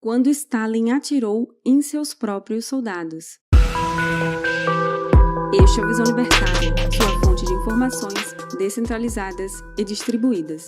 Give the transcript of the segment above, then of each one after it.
quando Stalin atirou em seus próprios soldados. Este é o Visão Libertária, sua fonte de informações descentralizadas e distribuídas.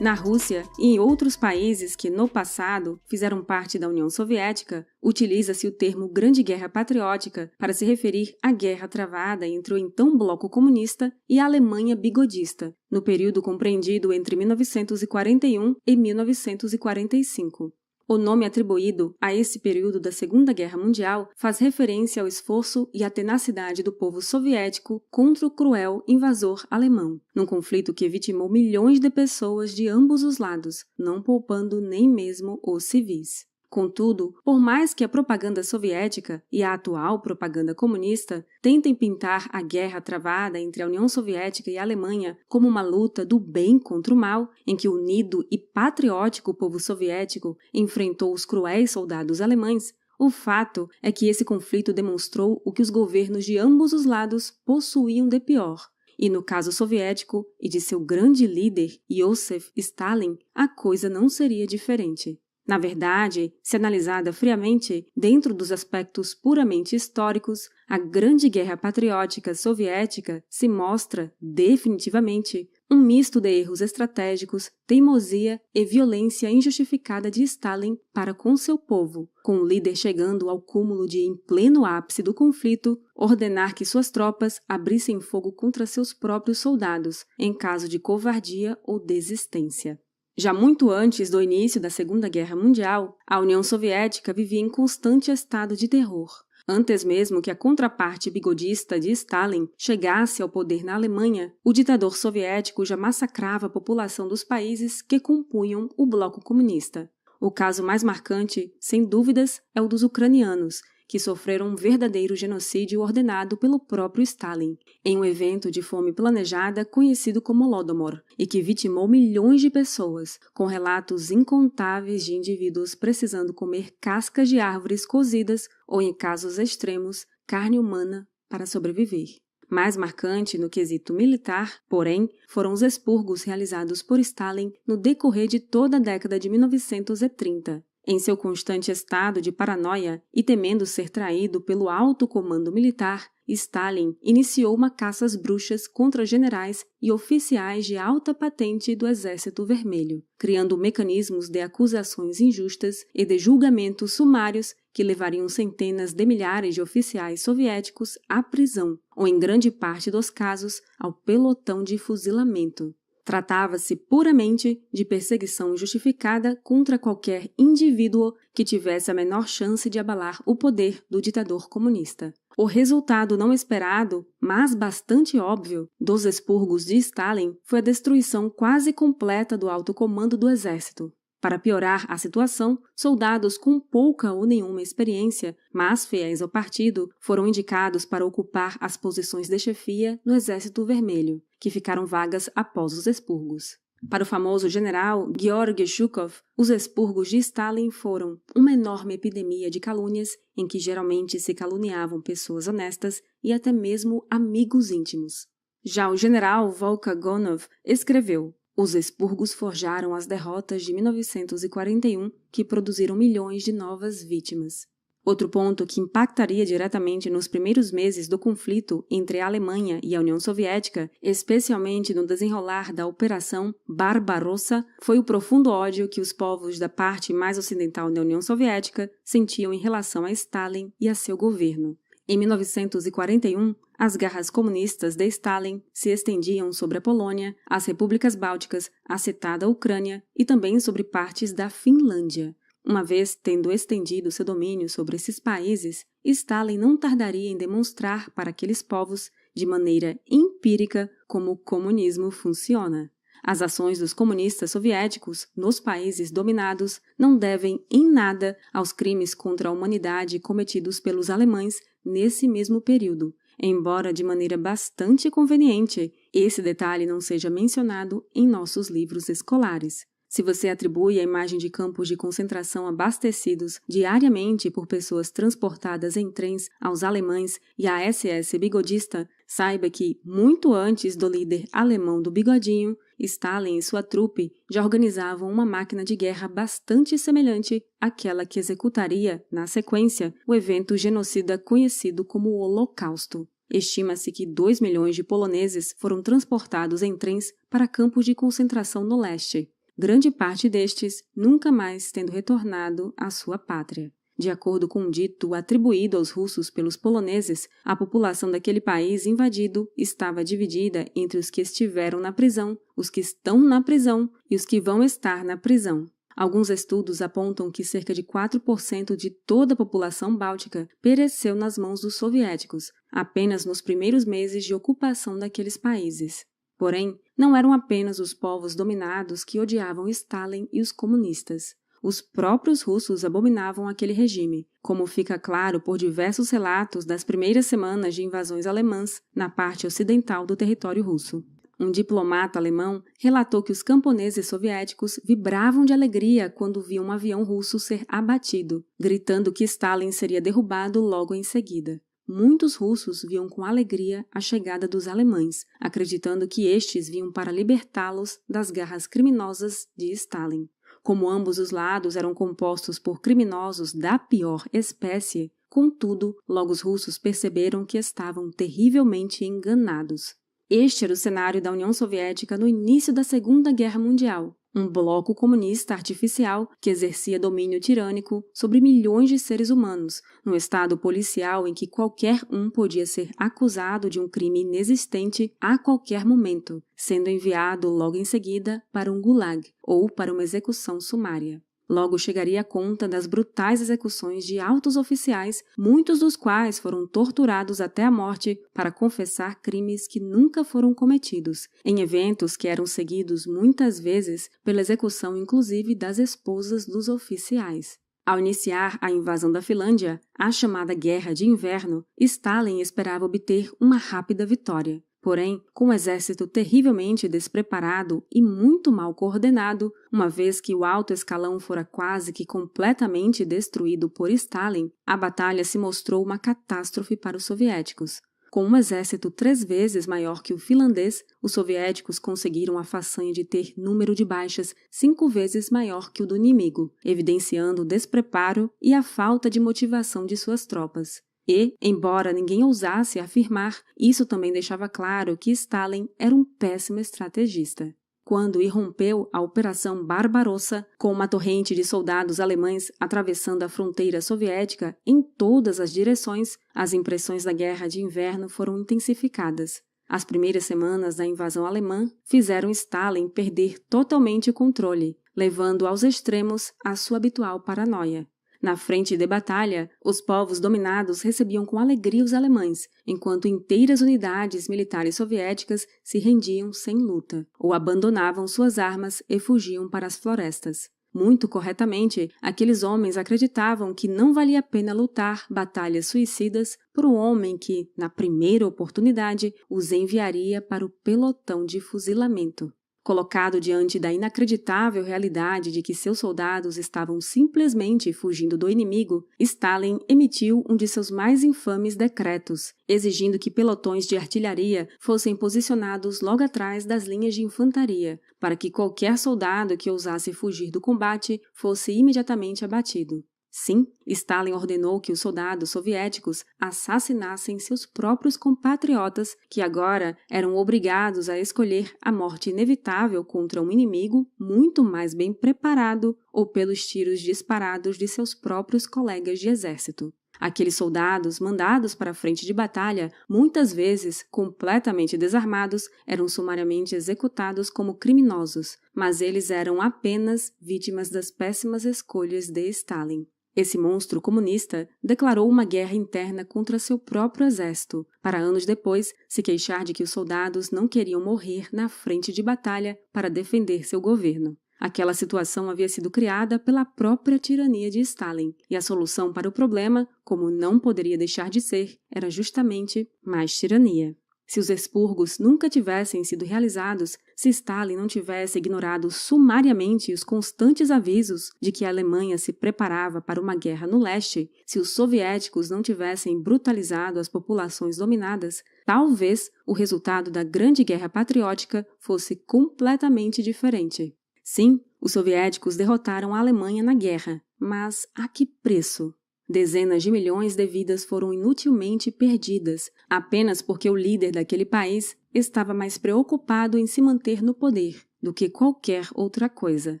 Na Rússia e em outros países que, no passado, fizeram parte da União Soviética, utiliza-se o termo Grande Guerra Patriótica para se referir à guerra travada entre o então bloco comunista e a Alemanha bigodista, no período compreendido entre 1941 e 1945. O nome atribuído a esse período da Segunda Guerra Mundial faz referência ao esforço e à tenacidade do povo soviético contra o cruel invasor alemão, num conflito que vitimou milhões de pessoas de ambos os lados, não poupando nem mesmo os civis. Contudo, por mais que a propaganda soviética e a atual propaganda comunista tentem pintar a guerra travada entre a União Soviética e a Alemanha como uma luta do bem contra o mal, em que o unido e patriótico povo soviético enfrentou os cruéis soldados alemães, o fato é que esse conflito demonstrou o que os governos de ambos os lados possuíam de pior. E no caso soviético e de seu grande líder, Iosif Stalin, a coisa não seria diferente. Na verdade, se analisada friamente, dentro dos aspectos puramente históricos, a Grande Guerra Patriótica Soviética se mostra, definitivamente, um misto de erros estratégicos, teimosia e violência injustificada de Stalin para com seu povo, com o líder chegando ao cúmulo de, em pleno ápice do conflito, ordenar que suas tropas abrissem fogo contra seus próprios soldados, em caso de covardia ou desistência. Já muito antes do início da Segunda Guerra Mundial, a União Soviética vivia em constante estado de terror. Antes mesmo que a contraparte bigodista de Stalin chegasse ao poder na Alemanha, o ditador soviético já massacrava a população dos países que compunham o bloco comunista. O caso mais marcante, sem dúvidas, é o dos ucranianos, que sofreram um verdadeiro genocídio ordenado pelo próprio Stalin, em um evento de fome planejada conhecido como Holodomor, e que vitimou milhões de pessoas, com relatos incontáveis de indivíduos precisando comer cascas de árvores cozidas ou, em casos extremos, carne humana para sobreviver. Mais marcante no quesito militar, porém, foram os expurgos realizados por Stalin no decorrer de toda a década de 1930. Em seu constante estado de paranoia e temendo ser traído pelo alto comando militar, Stalin iniciou uma caça às bruxas contra generais e oficiais de alta patente do Exército Vermelho, criando mecanismos de acusações injustas e de julgamentos sumários que levariam centenas de milhares de oficiais soviéticos à prisão, ou em grande parte dos casos, ao pelotão de fuzilamento. Tratava-se puramente de perseguição justificada contra qualquer indivíduo que tivesse a menor chance de abalar o poder do ditador comunista. O resultado não esperado, mas bastante óbvio, dos expurgos de Stalin foi a destruição quase completa do alto comando do exército. Para piorar a situação, soldados com pouca ou nenhuma experiência, mas fiéis ao partido, foram indicados para ocupar as posições de chefia no Exército Vermelho, que ficaram vagas após os expurgos. Para o famoso general Georgy Zhukov, os expurgos de Stalin foram uma enorme epidemia de calúnias em que geralmente se caluniavam pessoas honestas e até mesmo amigos íntimos. Já o general Volka-Gonov escreveu: os expurgos forjaram as derrotas de 1941 que produziram milhões de novas vítimas. Outro ponto que impactaria diretamente nos primeiros meses do conflito entre a Alemanha e a União Soviética, especialmente no desenrolar da Operação Barbarossa, foi o profundo ódio que os povos da parte mais ocidental da União Soviética sentiam em relação a Stalin e a seu governo. Em 1941, as garras comunistas de Stalin se estendiam sobre a Polônia, as repúblicas bálticas, a citada Ucrânia e também sobre partes da Finlândia. Uma vez tendo estendido seu domínio sobre esses países, Stalin não tardaria em demonstrar para aqueles povos, de maneira empírica, como o comunismo funciona. As ações dos comunistas soviéticos nos países dominados não devem em nada aos crimes contra a humanidade cometidos pelos alemães nesse mesmo período, embora de maneira bastante conveniente esse detalhe não seja mencionado em nossos livros escolares. Se você atribui a imagem de campos de concentração abastecidos diariamente por pessoas transportadas em trens aos alemães e à SS bigodista, saiba que, muito antes do líder alemão do bigodinho, Stalin e sua trupe já organizavam uma máquina de guerra bastante semelhante àquela que executaria, na sequência, o evento genocida conhecido como o Holocausto. Estima-se que 2 milhões de poloneses foram transportados em trens para campos de concentração no leste, grande parte destes nunca mais tendo retornado à sua pátria. De acordo com um dito atribuído aos russos pelos poloneses, a população daquele país invadido estava dividida entre os que estiveram na prisão, os que estão na prisão e os que vão estar na prisão. Alguns estudos apontam que cerca de 4% de toda a população báltica pereceu nas mãos dos soviéticos, apenas nos primeiros meses de ocupação daqueles países. Porém, não eram apenas os povos dominados que odiavam Stalin e os comunistas. Os próprios russos abominavam aquele regime, como fica claro por diversos relatos das primeiras semanas de invasões alemãs na parte ocidental do território russo. Um diplomata alemão relatou que os camponeses soviéticos vibravam de alegria quando viam um avião russo ser abatido, gritando que Stalin seria derrubado logo em seguida. Muitos russos viam com alegria a chegada dos alemães, acreditando que estes vinham para libertá-los das garras criminosas de Stalin. Como ambos os lados eram compostos por criminosos da pior espécie, contudo, logo os russos perceberam que estavam terrivelmente enganados. Este era o cenário da União Soviética no início da Segunda Guerra Mundial, um bloco comunista artificial que exercia domínio tirânico sobre milhões de seres humanos, num estado policial em que qualquer um podia ser acusado de um crime inexistente a qualquer momento, sendo enviado logo em seguida para um gulag ou para uma execução sumária. Logo chegaria a conta das brutais execuções de altos oficiais, muitos dos quais foram torturados até a morte para confessar crimes que nunca foram cometidos, em eventos que eram seguidos muitas vezes pela execução inclusive das esposas dos oficiais. Ao iniciar a invasão da Finlândia, a chamada Guerra de Inverno, Stalin esperava obter uma rápida vitória. Porém, com um exército terrivelmente despreparado e muito mal coordenado, uma vez que o alto escalão fora quase que completamente destruído por Stalin, a batalha se mostrou uma catástrofe para os soviéticos. Com um exército 3 vezes maior que o finlandês, os soviéticos conseguiram a façanha de ter número de baixas 5 vezes maior que o do inimigo, evidenciando o despreparo e a falta de motivação de suas tropas. E, embora ninguém ousasse afirmar, isso também deixava claro que Stalin era um péssimo estrategista. Quando irrompeu a Operação Barbarossa, com uma torrente de soldados alemães atravessando a fronteira soviética em todas as direções, as impressões da Guerra de Inverno foram intensificadas. As primeiras semanas da invasão alemã fizeram Stalin perder totalmente o controle, levando aos extremos a sua habitual paranoia. Na frente de batalha, os povos dominados recebiam com alegria os alemães, enquanto inteiras unidades militares soviéticas se rendiam sem luta, ou abandonavam suas armas e fugiam para as florestas. Muito corretamente, aqueles homens acreditavam que não valia a pena lutar batalhas suicidas por um homem que, na primeira oportunidade, os enviaria para o pelotão de fuzilamento. Colocado diante da inacreditável realidade de que seus soldados estavam simplesmente fugindo do inimigo, Stalin emitiu um de seus mais infames decretos, exigindo que pelotões de artilharia fossem posicionados logo atrás das linhas de infantaria, para que qualquer soldado que ousasse fugir do combate fosse imediatamente abatido. Sim, Stalin ordenou que os soldados soviéticos assassinassem seus próprios compatriotas, que agora eram obrigados a escolher a morte inevitável contra um inimigo muito mais bem preparado ou pelos tiros disparados de seus próprios colegas de exército. Aqueles soldados mandados para a frente de batalha, muitas vezes completamente desarmados, eram sumariamente executados como criminosos, mas eles eram apenas vítimas das péssimas escolhas de Stalin. Esse monstro comunista declarou uma guerra interna contra seu próprio exército, para anos depois se queixar de que os soldados não queriam morrer na frente de batalha para defender seu governo. Aquela situação havia sido criada pela própria tirania de Stalin, e a solução para o problema, como não poderia deixar de ser, era justamente mais tirania. Se os expurgos nunca tivessem sido realizados, se Stalin não tivesse ignorado sumariamente os constantes avisos de que a Alemanha se preparava para uma guerra no leste, se os soviéticos não tivessem brutalizado as populações dominadas, talvez o resultado da Grande Guerra Patriótica fosse completamente diferente. Sim, os soviéticos derrotaram a Alemanha na guerra, mas a que preço? Dezenas de milhões de vidas foram inutilmente perdidas, apenas porque o líder daquele país estava mais preocupado em se manter no poder do que qualquer outra coisa.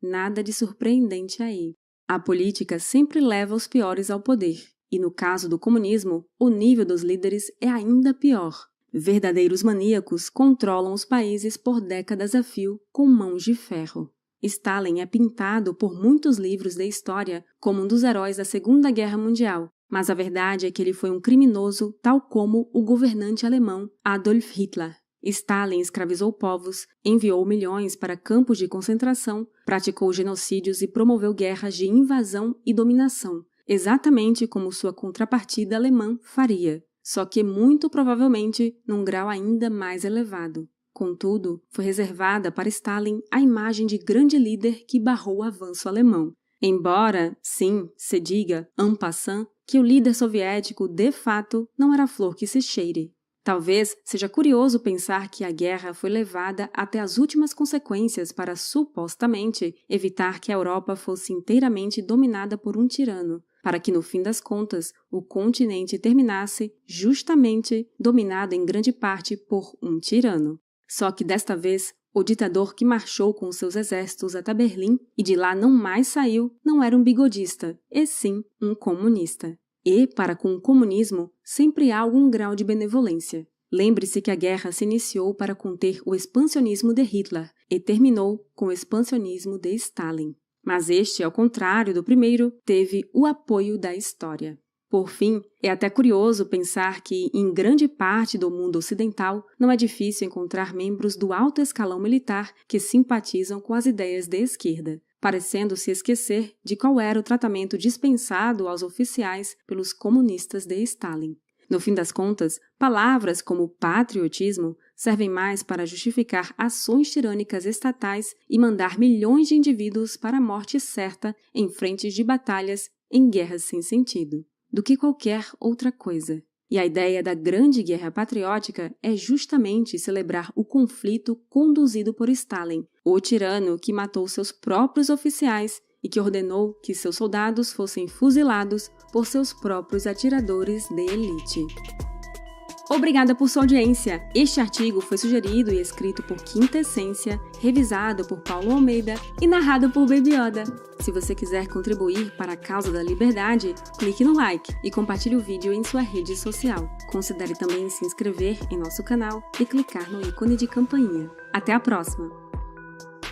Nada de surpreendente aí. A política sempre leva os piores ao poder, e no caso do comunismo, o nível dos líderes é ainda pior. Verdadeiros maníacos controlam os países por décadas a fio com mãos de ferro. Stalin é pintado por muitos livros de história como um dos heróis da Segunda Guerra Mundial, mas a verdade é que ele foi um criminoso tal como o governante alemão Adolf Hitler. Stalin escravizou povos, enviou milhões para campos de concentração, praticou genocídios e promoveu guerras de invasão e dominação, exatamente como sua contrapartida alemã faria, só que muito provavelmente num grau ainda mais elevado. Contudo, foi reservada para Stalin a imagem de grande líder que barrou o avanço alemão. Embora, sim, se diga, en passant, que o líder soviético, de fato, não era flor que se cheire. Talvez seja curioso pensar que a guerra foi levada até as últimas consequências para, supostamente, evitar que a Europa fosse inteiramente dominada por um tirano, para que, no fim das contas, o continente terminasse, justamente, dominado em grande parte por um tirano. Só que desta vez, o ditador que marchou com seus exércitos até Berlim e de lá não mais saiu não era um bigodista, e sim um comunista. E, para com o comunismo, sempre há algum grau de benevolência. Lembre-se que a guerra se iniciou para conter o expansionismo de Hitler e terminou com o expansionismo de Stalin. Mas este, ao contrário do primeiro, teve o apoio da história. Por fim, é até curioso pensar que, em grande parte do mundo ocidental, não é difícil encontrar membros do alto escalão militar que simpatizam com as ideias de esquerda, parecendo se esquecer de qual era o tratamento dispensado aos oficiais pelos comunistas de Stalin. No fim das contas, palavras como patriotismo servem mais para justificar ações tirânicas estatais e mandar milhões de indivíduos para a morte certa em frentes de batalhas em guerras sem sentido, do que qualquer outra coisa. E a ideia da Grande Guerra Patriótica é justamente celebrar o conflito conduzido por Stalin, o tirano que matou seus próprios oficiais e que ordenou que seus soldados fossem fuzilados por seus próprios atiradores de elite. Obrigada por sua audiência! Este artigo foi sugerido e escrito por Quintessência, revisado por Paulo Almeida e narrado por Baby Yoda. Se você quiser contribuir para a causa da liberdade, clique no like e compartilhe o vídeo em sua rede social. Considere também se inscrever em nosso canal e clicar no ícone de campainha. Até a próxima!